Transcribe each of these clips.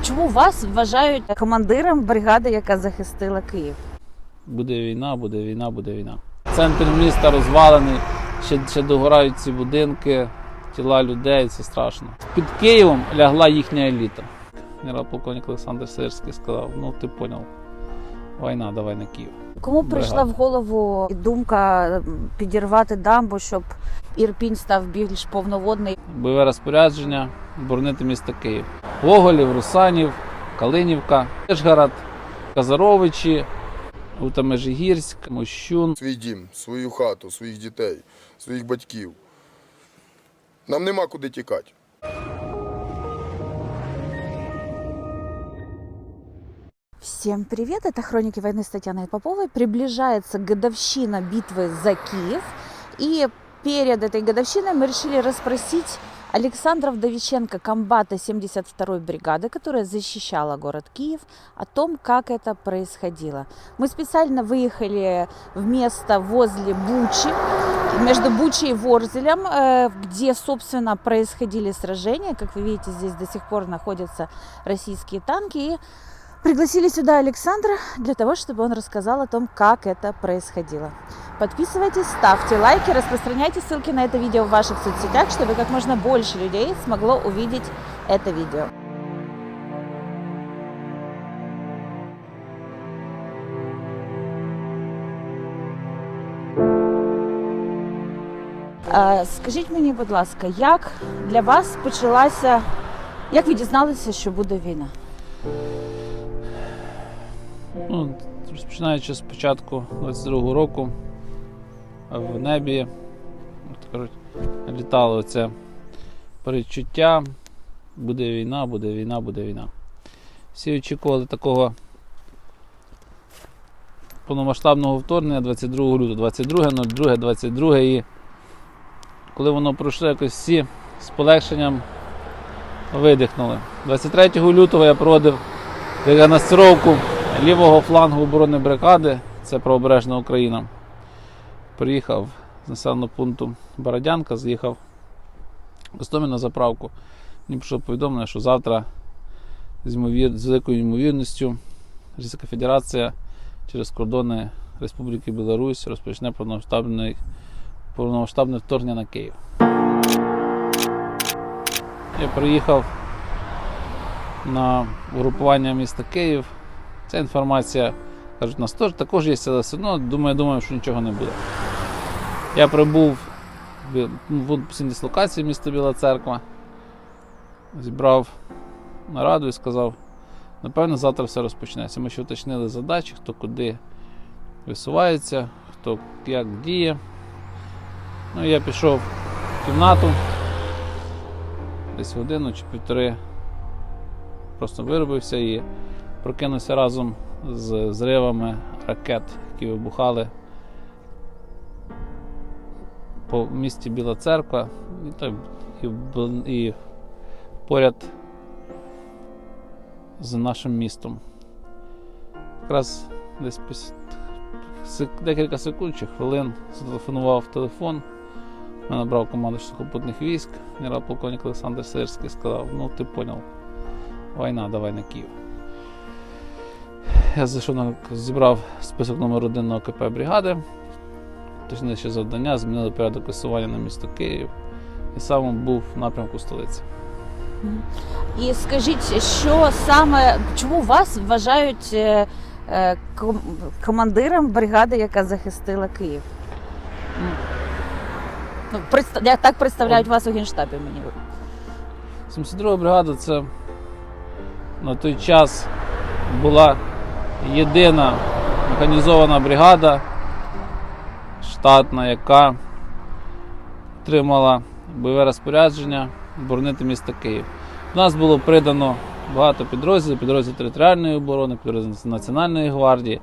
Чому вас вважають командиром бригади, яка захистила Київ? Буде війна, буде війна, буде війна. Центр міста розвалений, ще догорають ці будинки, тіла людей, це страшно. Під Києвом лягла їхня еліта. Генерал-полковник Олександр Сирський сказав, ну ти поняв, війна, давай на Київ. Кому прийшла в голову думка підірвати дамбу, щоб Ірпінь став більш повноводний? Бойове розпорядження боронити місто Київ. Гоголів, Русанів, Калинівка, Вишгород, Казаровичі, Межигірськ, Мощун. Свій дім, свою хату, своїх дітей, своїх батьків. Нам нема куди тікати. Всем привет! Это «Хроники войны» с Татьяной Поповой. Приближается годовщина битвы за Киев. И перед этой годовщиной мы решили расспросить Александра Вдовиченко, комбата 72-й бригады, которая защищала город Киев, о том, как это происходило. Мы специально выехали в место возле Бучи, между Бучей и Ворзелем, где, собственно, происходили сражения. Как вы видите, здесь до сих пор находятся российские танки. И пригласили сюда Александра для того, чтобы он рассказал о том, как это происходило. Подписывайтесь, ставьте лайки, распространяйте ссылки на это видео в ваших соцсетях, чтобы как можно больше людей смогло увидеть это видео. Скажіть мені, будь ласка, як для вас почалася, як ви дізналися, що буде війна? Ну, розпочинаючи з початку 22-го року, в небі літало оце передчуття: буде війна, буде війна, буде війна. Всі очікували такого повномасштабного вторгнення 22 лютого, 22.02, 22, і коли воно пройшло, якось всі з полегшенням видихнули. 23 лютого я проводив рекогносцировку лівого флангу оборони бригади, це правобережна Україна. Приїхав з населеного пункту Бородянка, з'їхав в Гостомель на заправку. Мені прийшло повідомлення, що завтра з великою ймовірністю Російська Федерація через кордони Республіки Білорусь розпочне повномасштабне вторгнення на Київ. Я приїхав на угрупування міста Київ. Ця інформація, кажуть, у нас також є, але все одно думаю, що нічого не буде. Я прибув в пункті дислокації міста Біла Церква, зібрав нараду і сказав, напевно, завтра все розпочнеться. Ми ще уточнили задачі, хто куди висувається, хто як діє. Ну, я пішов в кімнату, десь годину чи півтори, просто виробився і прокинувся разом з зривами ракет, які вибухали по місті Біла Церква і поряд з нашим містом. Якраз десь декілька секунд чи хвилин зателефонував телефон, я набрав команду сухопутних військ, генерал-полковник Олександр Сирський сказав, ну ти поняв, війна, давай на Київ. Я зібрав список номер 1 на ОКП бригади, точніше ще завдання, змінили порядок висування на місто Київ і сам був в напрямку столиці. І скажіть, що саме, чому вас вважають командиром бригади, яка захистила Київ? Ну, так представляють вас у Генштабі мені. 72-га бригада – це на той час була єдина механізована бригада, штатна, яка отримала бойове розпорядження боронити місто Київ. У нас було придано багато підрозділів, підрозділ територіальної оборони, підрозділ Національної гвардії,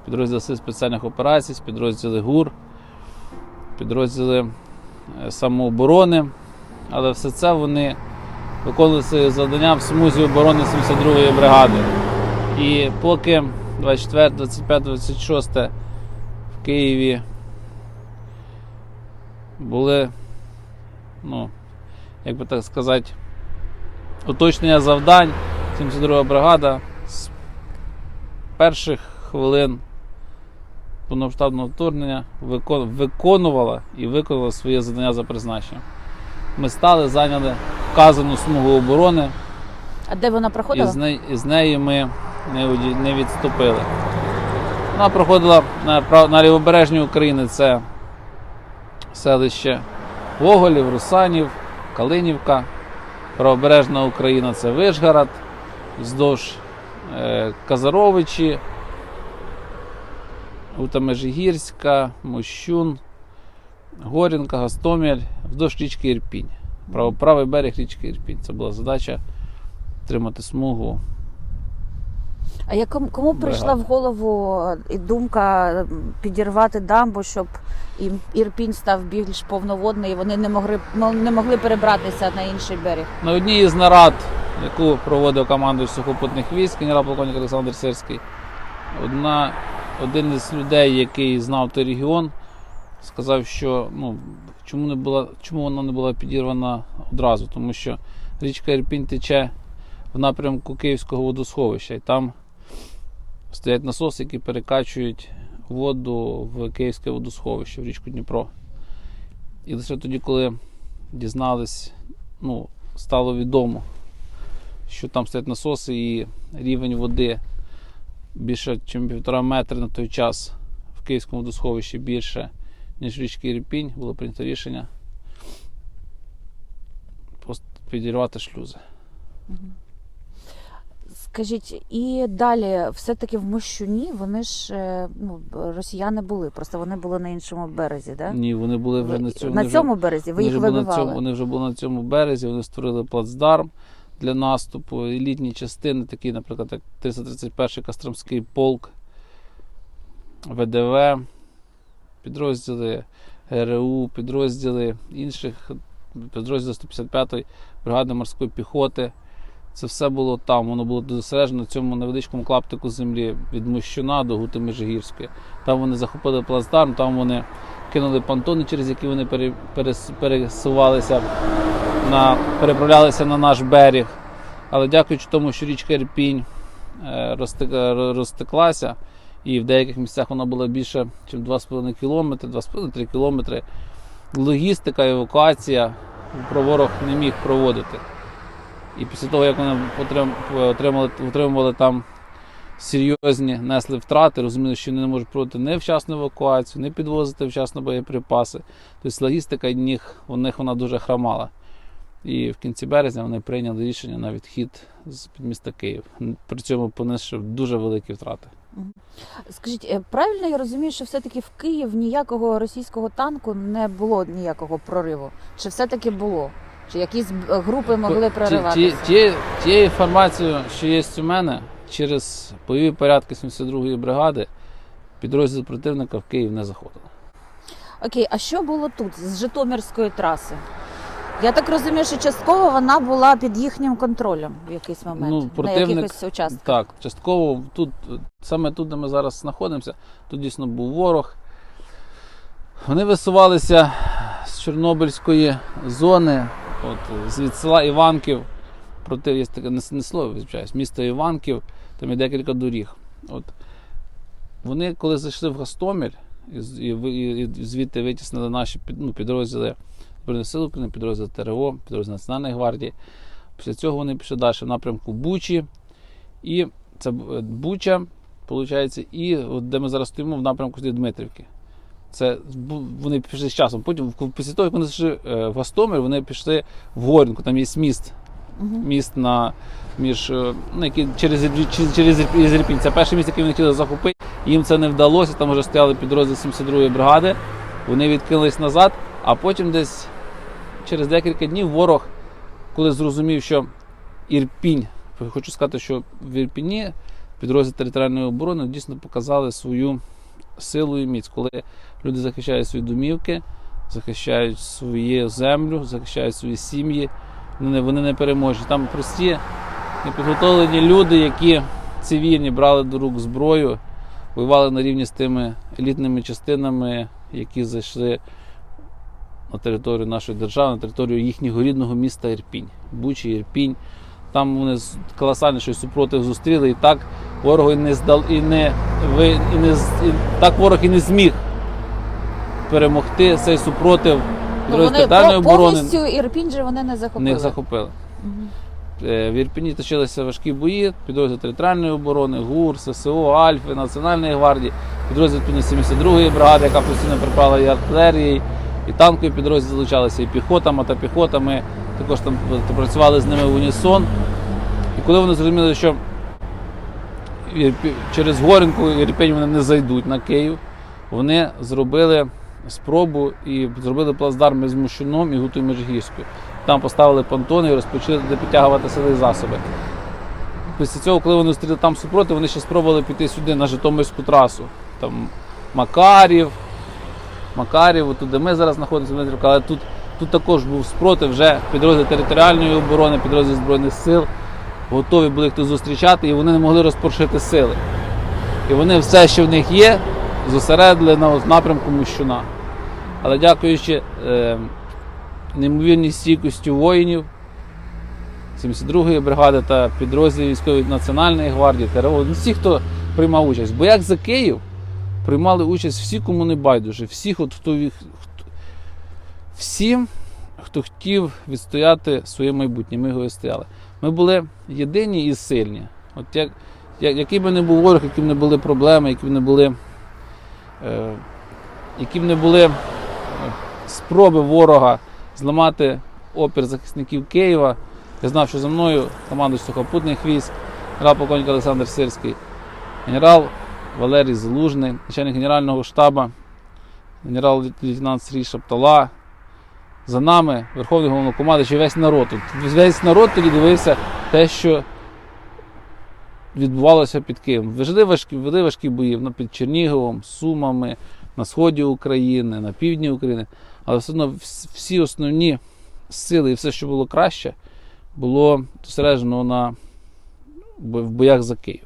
підрозділ Сил спеціальних операцій, підрозділи ГУР, підрозділи самооборони, але все це вони виконували свої завдання в смузі оборони 72-ї бригади. І поки 24, 25, 26 в Києві були, ну, як би так сказати, уточнення завдань, 72-га бригада з перших хвилин повномасштабного вторгнення виконувала і виконала своє завдання за призначенням. Ми стали, зайняли вказану смугу оборони, А де вона проходила? і з неї ми не відступили. Вона проходила на лівобережній Україні, це селище Гоголів, Русанів, Калинівка. Правобережна Україна – це Вишгород, вздовж Казаровичі, Ута Межигірська, Мощун, Горінка, Гостомель, вздовж річки Ірпінь. Правий берег річки Ірпінь. Це була задача тримати смугу. А кому прийшла в голову і думка підірвати дамбу, щоб Ірпінь став більш повноводний і вони не могли перебратися на інший берег? На одній із нарад, яку проводив командувач сухопутних військ, генерал-полковник Олександр Сирський, один із людей, який знав той регіон, сказав, що чому вона не була підірвана одразу, тому що річка Ірпінь тече в напрямку Київського водосховища, і там стоять насоси, які перекачують воду в Київське водосховище, в річку Дніпро. І лише тоді, коли дізнались, стало відомо, що там стоять насоси і рівень води більше, ніж 1,5 метри на той час в Київському водосховищі більше, ніж в річці Ірпінь, було прийнято рішення просто підірвати шлюзи. Скажіть, і далі все-таки в Мощуні вони ж росіяни були, просто вони були на іншому березі, так? Ні, вони були вже на цьому березі, ви їх вибивали? Вони вже були на цьому березі, вони створили плацдарм для наступу, елітні частини, такі, наприклад, як 331-й Костромський полк, ВДВ, підрозділи ГРУ, підрозділи інших, підрозділи 155-ї бригади морської піхоти. Це все було там, воно було зосереджено на цьому невеличкому клаптику землі від Мощуна до Гути Межигірської. Там вони захопили плацдарм, там вони кинули понтони, через які вони пересувалися, переправлялися на наш берег. Але дякуючи тому, що річка Ірпінь розтеклася, і в деяких місцях вона була більше, ніж 2,5 кілометри, 2,5-3 кілометри, логістика, евакуація ворог не міг проводити. І після того, як вони отримували там серйозні, несли втрати, розуміли, що вони не можуть проводити ні вчасну евакуацію, ні підвозити вчасно боєприпаси. Тобто логістика у них вона дуже хромала. І в кінці березня вони прийняли рішення на відхід з-під міста Київ. При цьому понесли дуже великі втрати. Скажіть, правильно я розумію, що все-таки в Київ ніякого російського танку не було ніякого прориву? Чи все-таки було? Чи якісь групи могли прориватися? Тією інформацією, що є у мене, через бойові порядки 72-ї бригади підрозділ противника в Київ не заходили. Окей, а що було тут, з Житомирської траси? Я так розумію, що частково вона була під їхнім контролем в якийсь момент, на якихось участках. Так, частково тут, саме тут, де ми зараз знаходимося, тут дійсно був ворог. Вони висувалися з Чорнобильської зони, від села Іванків, є таке не село, місто Іванків, там є декілька доріг. Вони, коли зайшли в Гостомель, і звідти витіснили наші підрозділи Збройних сил України, підрозділи ТРО, підрозділи Національної гвардії. Після цього вони пішли далі в напрямку Бучі. І це Буча, виходить, і де ми зараз стоїмо, в напрямку Дмитрівки. Це вони пішли з часом. Потім, після того, як вони зайшли в Гостомель, вони пішли в Горінку. Там є міст. Міст через Ірпінь. Це перший міст, який вони хотіли захопити. Їм це не вдалося, там вже стояли підрозділи 72-ї бригади. Вони відкинулись назад, а потім десь через декілька днів ворог, коли зрозумів, що Ірпінь, хочу сказати, що в Ірпіні підрозділи територіальної оборони дійсно показали свою силу і міць, коли люди захищають свої домівки, захищають свою землю, захищають свої сім'ї, вони не переможні. Там прості, непідготовлені люди, які цивільні брали до рук зброю, воювали на рівні з тими елітними частинами, які зайшли на територію нашої держави, на територію їхнього рідного міста Ірпінь. Бучі, Ірпінь, Там вони колосальний супротив зустріли, і так ворогу так ворог і не зміг перемогти цей супротив територіальної оборони. Повністю Ірпінь же вони не захопили. Не захопили. В Ірпіні точилися важкі бої, підрозділ територіальної оборони, ГУР, ССО, Альфи, Національної гвардії, підрозділ 72-ї бригади, яка постійно припала і артилерією, і танкові підрозділи залучалися, і піхота, мотопіхота. Ми також там працювали з ними в унісон. І коли вони зрозуміли, що через Горенку і Ірпінь вони не зайдуть на Київ, вони зробили спробу і зробили плацдарм з Мощуном і Гутою Межигірською. Там поставили понтони і розпочали туди підтягувати сили і засоби. Після цього, коли вони зустріли там супротив, вони ще спробували піти сюди, на Житомирську трасу. Там Макарів, тут де ми зараз знаходимося, але тут також був спротив, вже підрозділ територіальної оборони, підрозділ Збройних сил, готові були хто зустрічати, і вони не могли розпорушити сили. І вони все, що в них є, зосередили на напрямку Мощуна. Але дякуючи неймовірній стійкості воїнів 72-ї бригади та підрозділів військової Національної гвардії, ТРО, всі, хто приймав участь. Бо як за Київ приймали участь всі, кому не байдуже, всім, хто хотів відстояти своє майбутнє, ми його відстояли. Ми були єдині і сильні. От який би не був ворог, які б не були проблеми, які б не були спроби ворога зламати опір захисників Києва. Я знав, що за мною командуючий сухопутних військ, генерал-полковник Олександр Сирський, генерал Валерій Залужний, начальник Генерального штабу, генерал-лейтенант Сергій Шаптала. За нами Верховний Головнокомандуючий і весь народ. Весь народ тоді дивився те, що відбувалося під Києвом. Вели важкі бої під Черніговом, Сумами, на сході України, на півдні України. Але все одно всі основні сили і все, що було краще, було зосереджено в боях за Київ.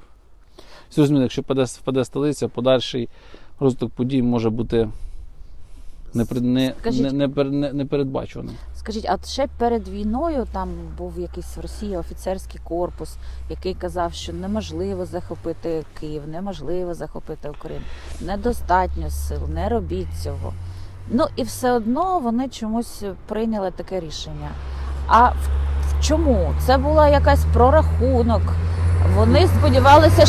Всі розуміли, якщо впаде столиця, подальший розвиток подій може бути непередбачуваним. Скажіть, а ще перед війною там був якийсь в Росії офіцерський корпус, який казав, що неможливо захопити Київ, неможливо захопити Україну, недостатньо сил, не робіть цього. Ну і все одно вони чомусь прийняли таке рішення. А чому? Це була якась прорахунок. Вони сподівалися,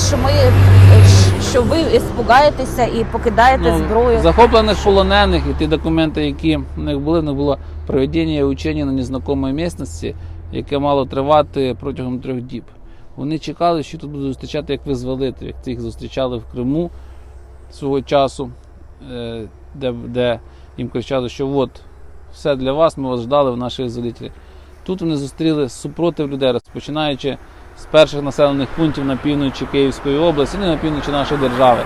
що ви іспугаєтеся і покидаєте зброю. Захоплених полонених і ті документи, які в них було проведення учення на незнайомій місцевості, яке мало тривати протягом 3 діб. Вони чекали, що тут будуть зустрічати як визволителів, як їх зустрічали в Криму свого часу, де їм кричали, що от, все для вас, ми вас ждали в наших визволителі. Тут вони зустріли супротив людей, розпочинаючи з перших населених пунктів на півночі Київської області, і на півночі нашої держави.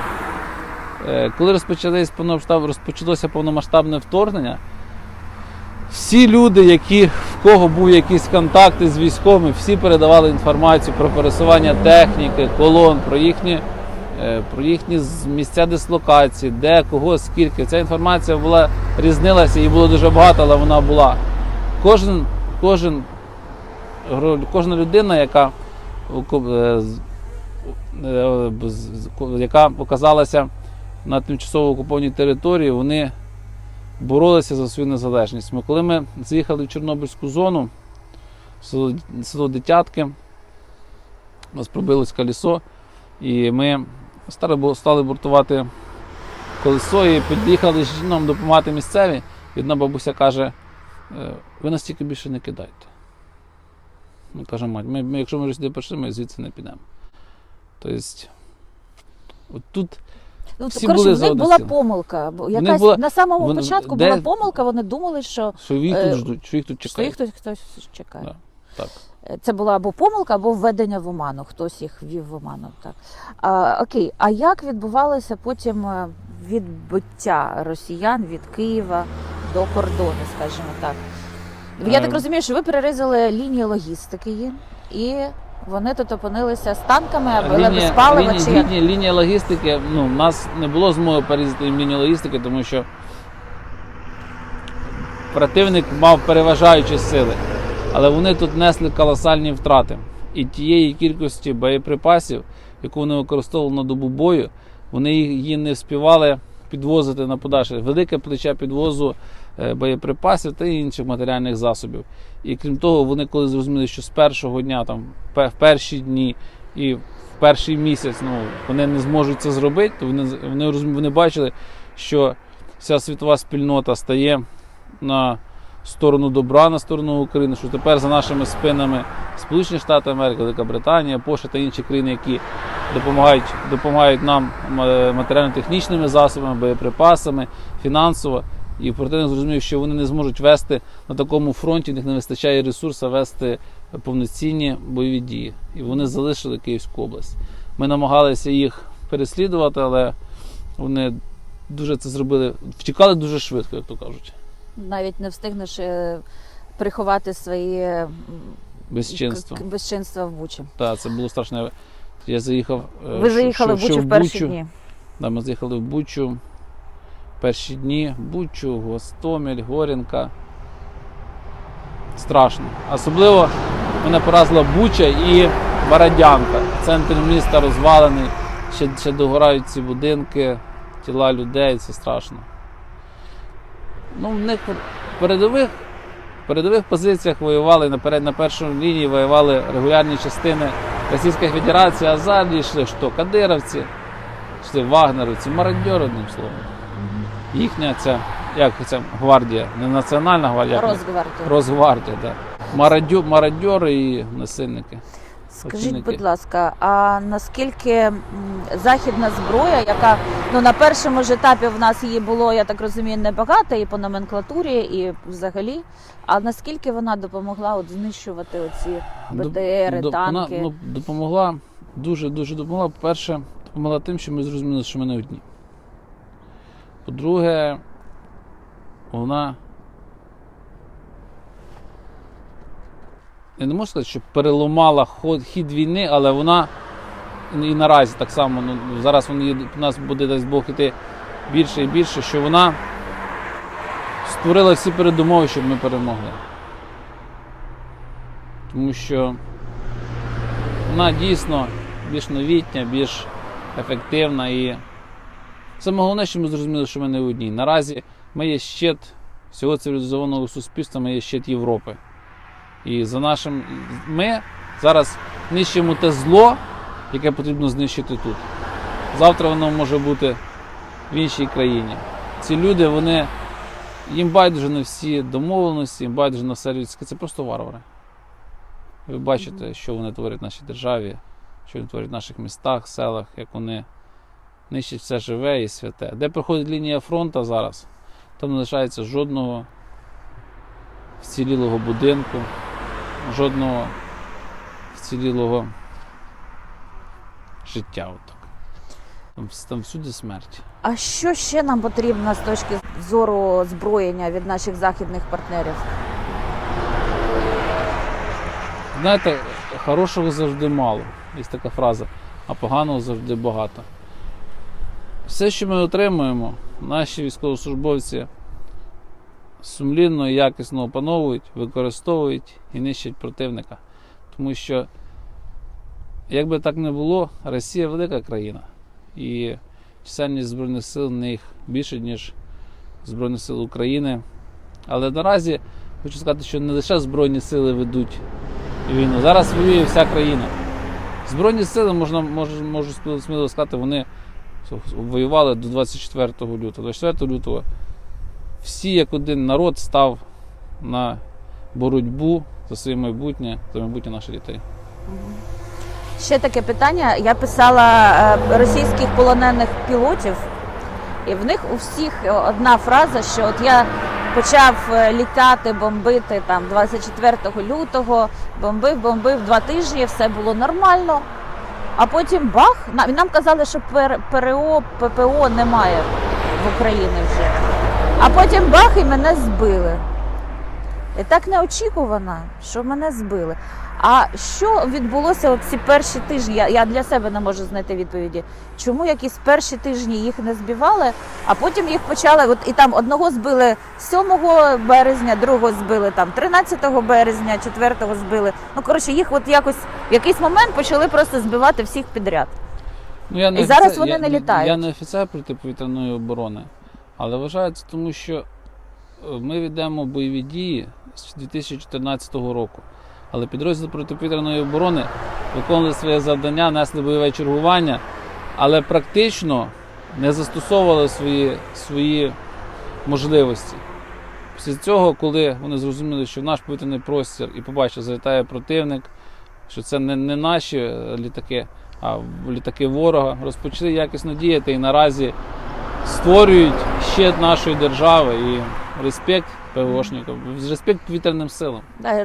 Коли розпочалося повномасштабне вторгнення, всі люди, в кого був якісь контакти з військовими, всі передавали інформацію про пересування техніки, колон, про їхні місця дислокації, де, кого, скільки. Ця інформація різнилася, її було дуже багато, але вона була. Кожна людина, яка оказалася на тимчасово окупованій території, вони боролися за свою незалежність. Коли ми заїхали в Чорнобильську зону, село Дитятки, у нас пробилось колесо, і ми стали бортувати колесо і під'їхали нам допомагати місцеві. І одна бабуся каже: ви нас тільки більше не кидайте. Ми кажемо, мать, якщо ми вже сюди прийшли, ми звідси не підемо. Тобто, от тут всі були за один була стіл. помилка. На самому початку була помилка, вони думали, що їх тут ждуть, що їх тут чекають. Що їх тут хтось чекає. Да, так. Це була або помилка, або введення в оману. Хтось їх ввів в оману. Так. Окей, а як відбувалося потім відбиття росіян від Києва до кордону, скажімо так? Я так розумію, що ви перерізали лінію логістики їм, і вони тут опинилися з танками, або без палива. Лінія логістики, у нас не було змоги перерізати їм лінію логістики, тому що противник мав переважаючі сили, але вони тут несли колосальні втрати. і тієї кількості боєприпасів, яку вони використовували на добу бою, вони її не вспівали підвозити на подальше. Велике плече підвозу боєприпасів та інших матеріальних засобів. І крім того, вони коли зрозуміли, що з першого дня, там, в перші дні і в перший місяць вони не зможуть це зробити, то вони бачили, що вся світова спільнота стає на сторону добра, на сторону України, що тепер за нашими спинами Сполучені Штати Америки, Велика Британія, Польща та інші країни, які допомагають нам матеріально-технічними засобами, боєприпасами, фінансово. І противник зрозумів, що вони не зможуть вести на такому фронті, в них не вистачає ресурсу вести повноцінні бойові дії. І вони залишили Київську область. Ми намагалися їх переслідувати, але вони дуже це зробили, втікали дуже швидко, як то кажуть. Навіть не встигнеш приховати свої безчинства в Бучі. Так, це було страшно. Я заїхав. Ви заїхали в Бучу в перші дні? Так, ми заїхали в Бучу. Перші дні Бучу, Гостомель, Горінка. Страшно. Особливо мене поразила Буча і Бородянка. Центр міста розвалений, ще догорають ці будинки, тіла людей, це страшно. В них в передових позиціях воювали, на першій лінії воювали регулярні частини Російської Федерації, а ззаді йшли що? Кадировці, йшли вагнерівці, мародьори, одним словом. Їхня ця гвардія, не національна гвардія, Росгвардія, так. Мародьори і насильники. Скажіть, будь ласка, а наскільки західна зброя, яка на першому ж етапі в нас її було, я так розумію, небагато і по номенклатурі, і взагалі, а наскільки вона допомогла знищувати оці БТРи, танки? Вона допомогла, дуже допомогла. По-перше, допомогла тим, що ми зрозуміли, що ми не одні. По-друге, вона, я не можу сказати, що переламала хід війни, але вона і наразі так само, зараз у нас буде, дасть Бог, іти більше і більше, що вона створила всі передумови, щоб ми перемогли. Тому що вона дійсно більш новітня, більш ефективна і саме головне, що ми зрозуміли, що ми не одні. Наразі ми є щит всього цивілізованого суспільства, ми є щит Європи. І ми зараз нищимо те зло, яке потрібно знищити тут. Завтра воно може бути в іншій країні. Ці люди, їм байдуже на всі домовленості, їм байдуже на все людське. Це просто варвари. Ви бачите, що вони творять в нашій державі, що вони творять в наших містах, селах, як вони нищать все живе і святе. Де проходить лінія фронту зараз, там не лишається жодного вцілілого будинку, жодного вцілілого життя. Там всюди смерть. А що ще нам потрібно з точки зору озброєння від наших західних партнерів? Знаєте, хорошого завжди мало, є така фраза, а поганого завжди багато. Все, що ми отримуємо, наші військовослужбовці сумлінно і якісно опановують, використовують і нищать противника. Тому що, як би так не було, Росія велика країна. І чисельність Збройних сил в них більше, ніж Збройних сил України. Але наразі хочу сказати, що не лише Збройні сили ведуть війну. Зараз воює вся країна. Збройні сили, можу сміло сказати, вони воювали до 24 лютого. 24 лютого всі як один народ став на боротьбу за своє майбутнє, за майбутнє наших дітей. Ще таке питання. Я писала російських полонених пілотів, і в них у всіх одна фраза, що от я почав літати, бомбити там 24 лютого, бомбив 2 тижні, все було нормально. А потім бах, нам казали, що ПРО, ППО немає в Україні вже. А потім бах і мене збили. І так неочікувано, що мене збили. А що відбулося от ці перші тижні? Я для себе не можу знайти відповіді. Чому якісь перші тижні їх не збивали, а потім їх почали, от і там одного збили 7 березня, другого збили там 13 березня, 4-го збили. Ну, коротше, їх от якось в якийсь момент почали просто збивати всіх підряд. Ну, я не І зараз вони не літають. Я не офіцер протиповітряної оборони, але вважаю це тому, що ми ведемо бойові дії з 2014 року. Але підрозділ протиповітряної оборони виконували своє завдання, несли бойове чергування, але практично не застосовували свої можливості. Після цього, коли вони зрозуміли, що в наш повітряний простір і побачили, залітає противник, що це не наші літаки, а літаки ворога, розпочали якісно діяти і наразі створюють щит нашої держави і респект ПВОшникам, респект повітряним силам. Да,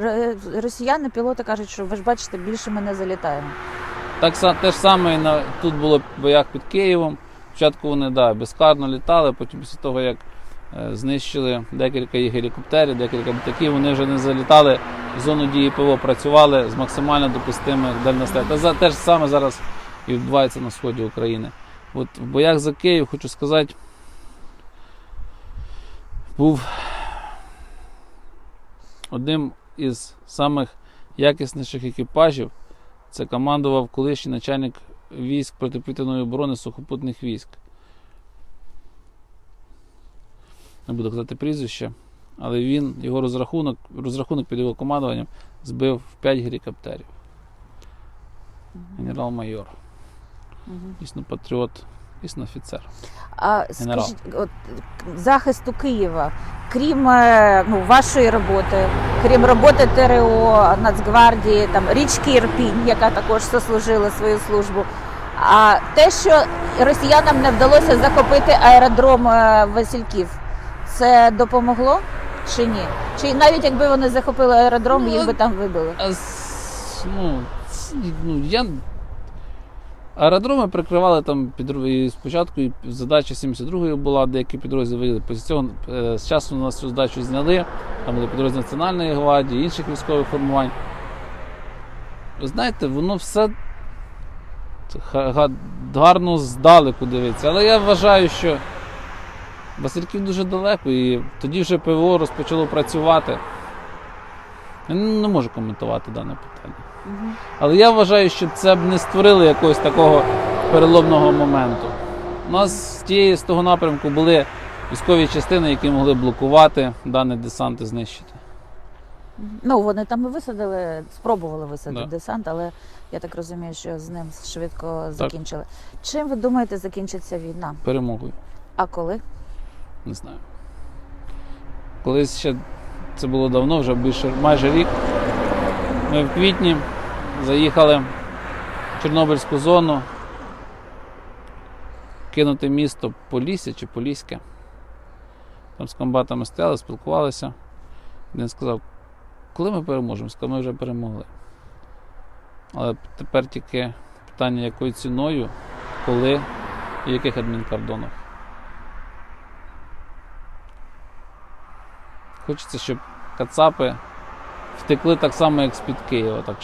росіяни, пілоти кажуть, що ви ж бачите, більше ми не залітаємо. Те ж саме і тут було в боях під Києвом. Спочатку вони безкарно літали, потім після того, як знищили декілька їх гелікоптерів, декілька літаків, вони вже не залітали в зону дії ПВО, працювали з максимально допустимих дальностей. Те ж саме зараз і відбувається на сході України. От в боях за Київ, хочу сказати, був одним із самих якісніших екіпажів. Це командував колишній начальник військ протиповітряної оборони сухопутних військ. Не буду казати прізвище, але його розрахунок під його командуванням збив 5 гелікоптерів. Генерал-майор. Дійсно патріот, дійсно офіцер. А Генерал. скажіть, от, захисту Києва, крім вашої роботи, крім роботи ТРО, Нацгвардії, там, річки Ірпінь, яка також сослужила свою службу, а те, що росіянам не вдалося захопити аеродром Васильків, це допомогло чи ні? Чи навіть якби вони захопили аеродром, їх би там вибили? Аеродроми прикривали там і спочатку, і задача 72-ї була, деякі підрозділи виїли. Після цього з часу нас цю задачу зняли, там були підрозділи Національної гвардії, інших військових формувань. Ви знаєте, воно все гарно здалеку дивиться. Але я вважаю, що Васильків дуже далеко, і тоді вже ПВО розпочало працювати. Я не можу коментувати дане питання. Але я вважаю, що це б не створило якогось такого переломного моменту. У нас з того напрямку були військові частини, які могли блокувати даний десант і знищити. Ну, вони там і висадили, спробували висадити Да. десант, але я так розумію, що з ним швидко закінчили. Чим ви думаєте закінчиться війна? Перемогою. А коли? Не знаю. Колись ще, це було давно, вже майже рік, ми в квітні заїхали в Чорнобильську зону, кинуте місто Полісся чи Поліське. Там з комбатами стояли, спілкувалися. Він сказав, коли ми переможемо? Сказав, ми вже перемогли. Але тепер тільки питання, якою ціною, коли і в яких адмінкордонах. Хочеться, щоб кацапи втекли так само, як з-під Києва. Так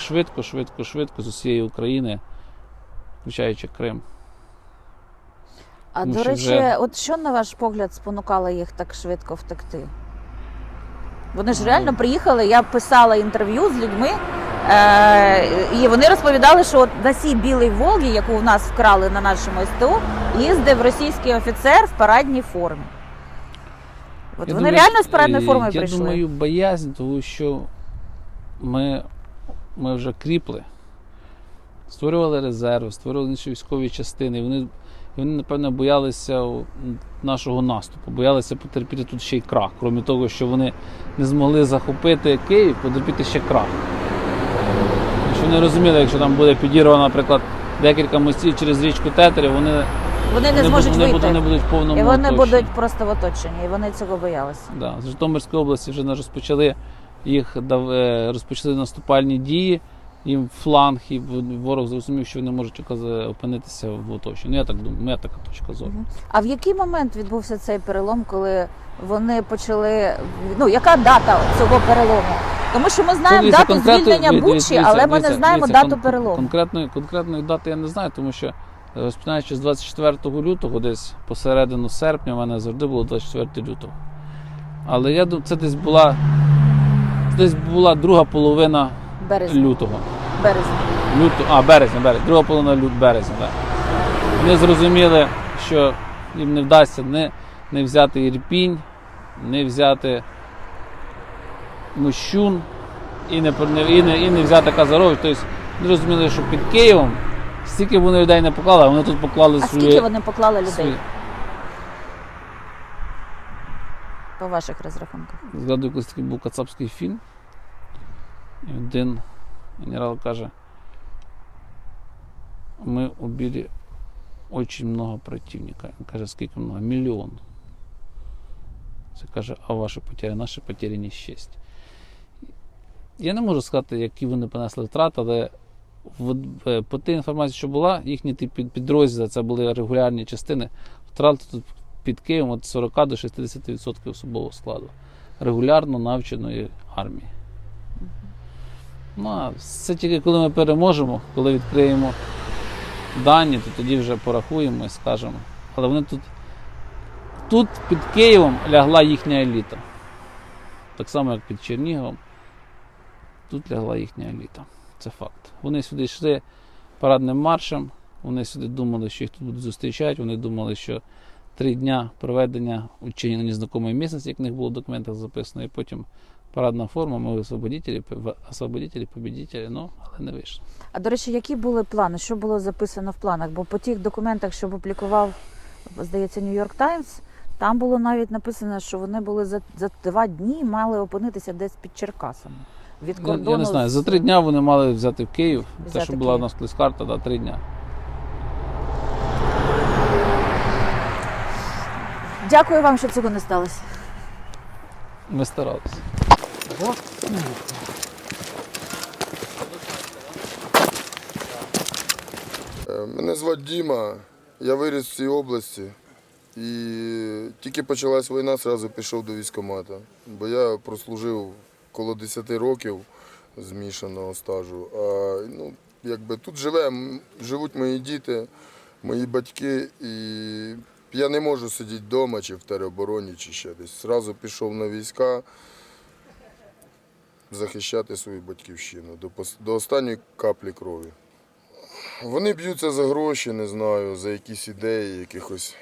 швидко з усієї України, включаючи Крим. А, Тому до що речі, вже- от що, на ваш погляд, спонукало їх так швидко втекти? Вони ж реально приїхали, я писала інтерв'ю з людьми, і вони розповідали, що от на цій білій Волгі, яку у нас вкрали на нашому СТО, їздив російський офіцер в парадній формі. От Я вони думаю, реально з парадної форми прийшли? Я думаю, боязнь, тому що ми вже кріпли. Створювали резерви, створювали інші військові частини. І вони, напевно, боялися нашого наступу, боялися потерпіти тут ще й крах. Крім того, що вони не змогли захопити Київ, потерпіти ще крах. Тому що вони розуміли, якщо там буде підірвано, наприклад, декілька мостів через річку Тетерів, вони не зможуть вийти. Вони будуть в повному І вони оточенні. будуть просто в оточенні, і вони цього боялися. Да. З Житомирської області вже розпочали наступальні дії. їм фланг, і ворог зрозумів, що вони можуть опинитися в оточенні. Ну, я так думаю, моя така точка зору. А в який момент відбувся цей перелом, коли вони почали, ну, яка дата цього перелому? Тому що ми знаємо Дивіться, дату звільнення Бучі, але ми не знаємо дату перелому. Конкретної дати я не знаю, тому що розпочинаючи з 24 лютого, десь посередину серпня, у мене завжди було 24 лютого. Але я думаю, це десь була друга половина Березня. лютого. Березня. Березня. Друга половина березня. Так. Вони зрозуміли, що їм не вдасться не взяти Ірпінь, не взяти Мощун і не взяти Казарович. Тобто вони розуміли, що під Києвом стільки вони людей не поклали, а вони тут поклали А свої... скільки вони поклали людей, свої... по ваших розрахунках? Згадую, колись такий був кацапський фільм. І один генерал каже: ми убили очень много противника. Він каже, скільки много? 1 мільйон. Це каже, а ваші потери? Наші потери не счесть. Я не можу сказати, які вони понесли втрати, але по тій інформації, що була, їхні підрозділи, це були регулярні частини, втрати тут під Києвом від 40 до 60% особового складу регулярно навченої армії. Ну, а це тільки коли ми переможемо, коли відкриємо дані, то тоді вже порахуємо і скажемо. Але вони тут під Києвом лягла їхня еліта. Так само, як під Черніговом. Тут лягла їхня еліта. Це факт. Вони сюди йшли парадним маршем, вони сюди думали, що їх тут будуть зустрічати, вони думали, що 3 дня проведення учення на незнакомій місцевості, як в них було в документах записано, і потім парадна форма, ми освободителі, победителі, ну, але не вийшло. А, до речі, які були плани? Що було записано в планах? Бо по тих документах, що публікував, здається, Нью-Йорк Таймс, там було навіть написано, що вони були за 2 дні мали опинитися десь під Черкасами. Від кордону Я не знаю, за 3 дня вони мали взяти в Київ, те, що була у Київ. нас колись карта, 3 дня. Дякую вам, що цього не сталося. Ми старалися. Мене звати Діма, я виріс в цій області. І тільки почалась війна, одразу пішов до військкомату. Бо я прослужив коло 10 років змішаного стажу. А тут живуть мої діти, мої батьки. І я не можу сидіти вдома, чи в теробороні, чи ще десь. Зразу пішов на війська захищати свою батьківщину до останньої каплі крові. Вони б'ються за гроші, не знаю, за якісь ідеї, якихось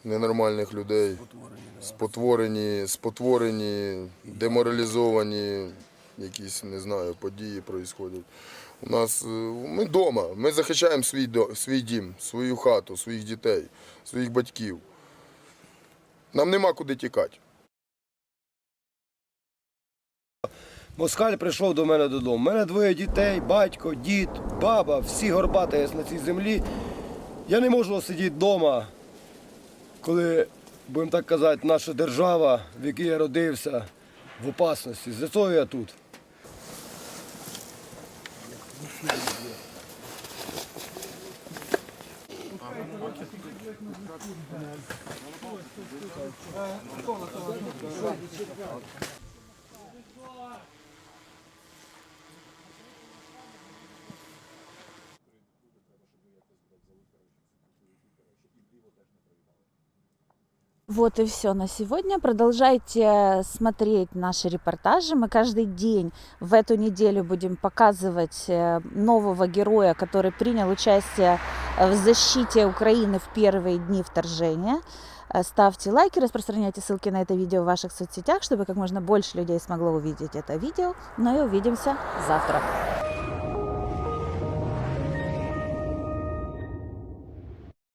ненормальних людей, спотворені, деморалізовані якісь, не знаю, події відбуваються. У нас, ми вдома, ми захищаємо свій дім, свою хату, своїх дітей, своїх батьків. Нам нема куди тікати. Москаль прийшов до мене додому. У мене 2 дітей, батько, дід, баба, всі горбати на цій землі. Я не можу сидіти вдома, коли, будемо так казати, наша держава, в якій я родився, в опасності. За цього я тут. Вот и все на сегодня. Продолжайте смотреть наши репортажи. Мы каждый день в эту неделю будем показывать нового героя, который принял участие в защите Украины в первые дни вторжения. Ставьте лайки, распространяйте ссылки на это видео в ваших соцсетях, чтобы как можно больше людей смогло увидеть это видео. Ну и увидимся завтра.